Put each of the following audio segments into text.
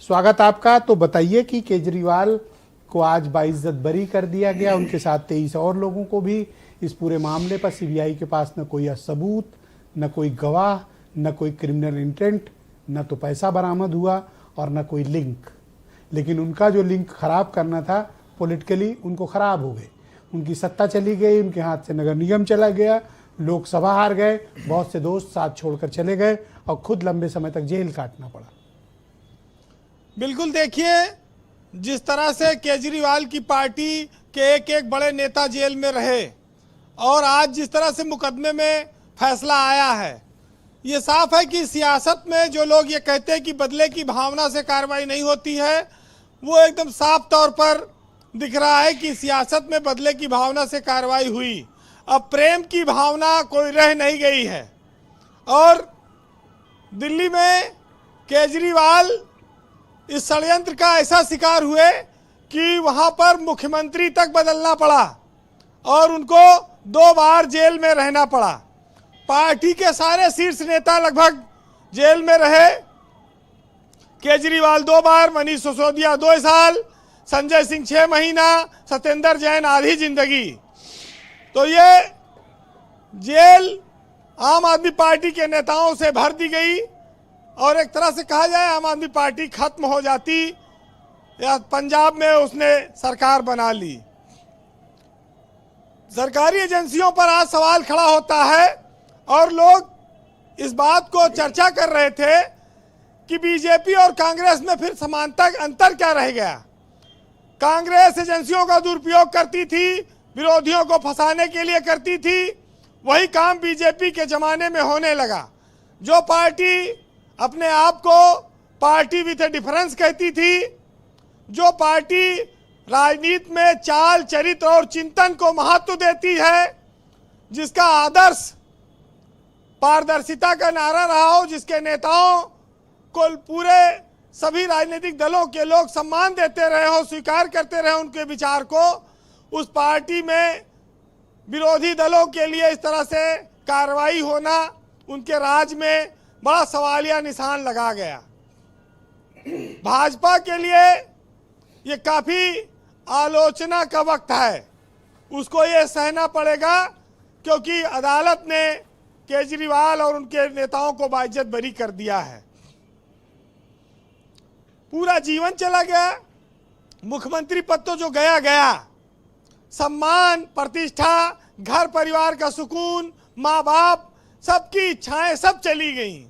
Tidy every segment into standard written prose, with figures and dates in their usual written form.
स्वागत आपका। तो बताइए कि केजरीवाल को आज बाइज्जत बरी कर दिया गया, उनके साथ 23 और लोगों को भी। इस पूरे मामले पर सीबीआई के पास न कोई सबूत, न कोई गवाह, न कोई क्रिमिनल इंटेंट, न तो पैसा बरामद हुआ और न कोई लिंक। लेकिन उनका जो लिंक खराब करना था पॉलिटिकली, उनको खराब हो गए। उनकी सत्ता चली गई, उनके हाथ से नगर निगम चला गया, लोकसभा हार गए, बहुत से दोस्त साथ छोड़कर चले गए और खुद लंबे समय तक जेल काटना पड़ा। बिल्कुल, देखिए जिस तरह से केजरीवाल की पार्टी के एक एक बड़े नेता जेल में रहे और आज जिस तरह से मुकदमे में फैसला आया है, ये साफ है कि सियासत में जो लोग ये कहते हैं कि बदले की भावना से कार्रवाई नहीं होती है, वो एकदम साफ तौर पर दिख रहा है कि सियासत में बदले की भावना से कार्रवाई हुई। अब प्रेम की भावना कोई रह नहीं गई है। और दिल्ली में केजरीवाल इस षड्यंत्र का ऐसा शिकार हुए कि वहां पर मुख्यमंत्री तक बदलना पड़ा और उनको 2 बार जेल में रहना पड़ा। पार्टी के सारे शीर्ष नेता लगभग जेल में रहे। केजरीवाल 2 बार, मनीष सिसोदिया 2 साल, संजय सिंह 6 महीना, सत्येंद्र जैन आधी जिंदगी। तो ये जेल आम आदमी पार्टी के नेताओं से भर दी गई और एक तरह से कहा जाए आम आदमी पार्टी खत्म हो जाती या पंजाब में उसने सरकार बना ली। सरकारी एजेंसियों पर आज सवाल खड़ा होता है और लोग इस बात को चर्चा कर रहे थे कि बीजेपी और कांग्रेस में फिर समानता अंतर क्या रह गया। कांग्रेस एजेंसियों का दुरुपयोग करती थी, विरोधियों को फंसाने के लिए करती थी, वही काम बीजेपी के जमाने में होने लगा। जो पार्टी अपने आप को पार्टी विथ ए डिफरेंस कहती थी, जो पार्टी राजनीति में चाल, चरित्र और चिंतन को महत्व देती है, जिसका आदर्श पारदर्शिता का नारा रहा हो, जिसके नेताओं को पूरे सभी राजनीतिक दलों के लोग सम्मान देते रहे हो, स्वीकार करते रहे उनके विचार को, उस पार्टी में विरोधी दलों के लिए इस तरह से कार्रवाई होना उनके राज में बड़ा सवालिया निशान लगा गया। भाजपा के लिए ये काफी आलोचना का वक्त है, उसको ये सहना पड़ेगा क्योंकि अदालत ने केजरीवाल और उनके नेताओं को बाइज्जत बरी कर दिया है। पूरा जीवन चला गया, मुख्यमंत्री पद तो जो गया गया, सम्मान, प्रतिष्ठा, घर परिवार का सुकून, माँ बाप, सबकी इच्छाएं सब चली गईं।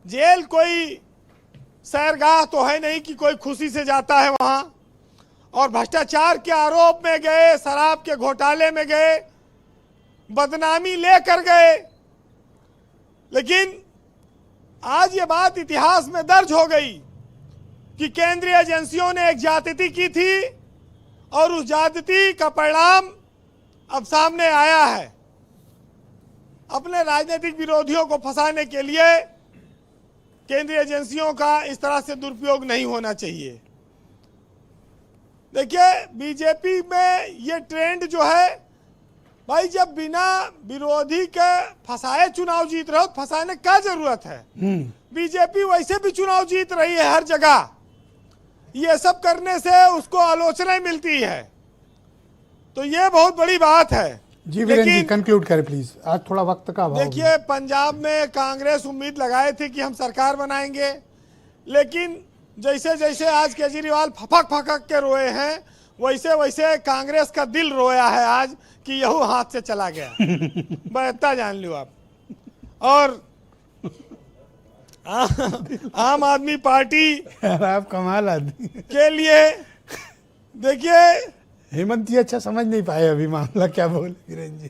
जेल कोई सैरगाह तो है नहीं कि कोई खुशी से जाता है वहां। और भ्रष्टाचार के आरोप में गए, शराब के घोटाले में गए, बदनामी लेकर गए। लेकिन आज ये बात इतिहास में दर्ज हो गई कि केंद्रीय एजेंसियों ने एक ज्यादती की थी और उस ज्यादती का परिणाम अब सामने आया है। अपने राजनीतिक विरोधियों को फंसाने के लिए केंद्रीय एजेंसियों का इस तरह से दुरुपयोग नहीं होना चाहिए। देखिए, बीजेपी में ये ट्रेंड जो है, भाई जब बिना विरोधी के फंसाए चुनाव जीत रहे हो, फंसाने का जरूरत है। बीजेपी वैसे भी चुनाव जीत रही है हर जगह, ये सब करने से उसको आलोचना मिलती है, तो ये बहुत बड़ी बात है। जी वीरेंद्र जी, कंक्लूड करें प्लीज, आज थोड़ा वक्त का अभाव है। देखिए, पंजाब में कांग्रेस उम्मीद लगाए थे कि हम सरकार बनाएंगे, लेकिन जैसे जैसे आज केजरीवाल फपक फपक के रोए हैं, वैसे वैसे कांग्रेस का दिल रोया है आज कि यहू हाथ से चला गया। इतना जान लो आप। और आम आदमी पार्टी आप कमाल आदमी के लिए देखिए, हेमंत जी अच्छा समझ नहीं पाए अभी मामला क्या बोले वीरेंद्र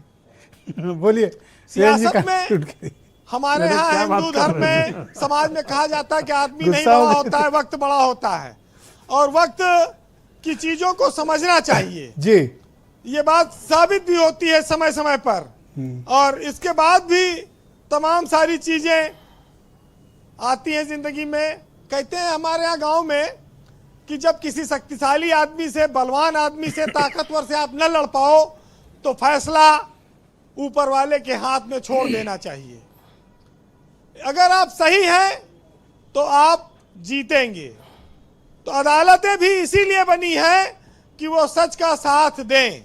जी। बोलिए। सियासत में हमारे यहाँ हिंदू धर्म में, समाज में कहा जाता है कि आदमी नहीं बड़ा होता है, वक्त बड़ा होता है और वक्त की चीजों को समझना चाहिए जी। ये बात साबित भी होती है समय समय पर। और इसके बाद भी तमाम सारी चीजें आती हैं जिंदगी में। कहते हैं हमारे यहाँ गांव में कि जब किसी शक्तिशाली आदमी से, बलवान आदमी से, ताकतवर से आप न लड़ पाओ तो फैसला ऊपर वाले के हाथ में छोड़ देना चाहिए। अगर आप सही हैं तो आप जीतेंगे। तो अदालतें भी इसीलिए बनी है कि वो सच का साथ दें।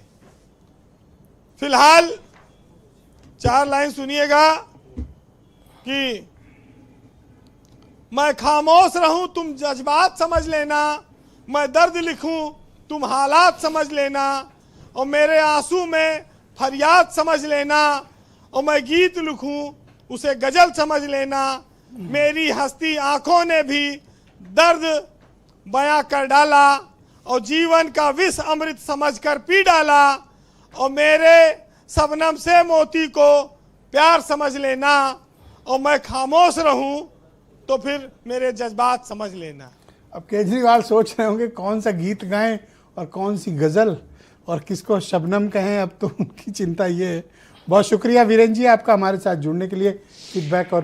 फिलहाल 4 लाइन सुनिएगा कि मैं खामोश रहूं तुम जज्बात समझ लेना, मैं दर्द लिखूं तुम हालात समझ लेना, और मेरे आंसू में फरियाद समझ लेना, और मैं गीत लिखूं उसे गजल समझ लेना। मेरी हंसती आंखों ने भी दर्द बयां कर डाला, और जीवन का विष अमृत समझकर पी डाला, और मेरे शबनम से मोती को प्यार समझ लेना, और मैं खामोश रहूं तो फिर मेरे जज्बात समझ लेना। अब केजरीवाल सोच रहे होंगे कौन सा गीत गाएं और कौन सी गजल और किसको शबनम कहें, अब तो उनकी चिंता ये है। बहुत शुक्रिया वीरेंद्र जी आपका हमारे साथ जुड़ने के लिए, फीडबैक और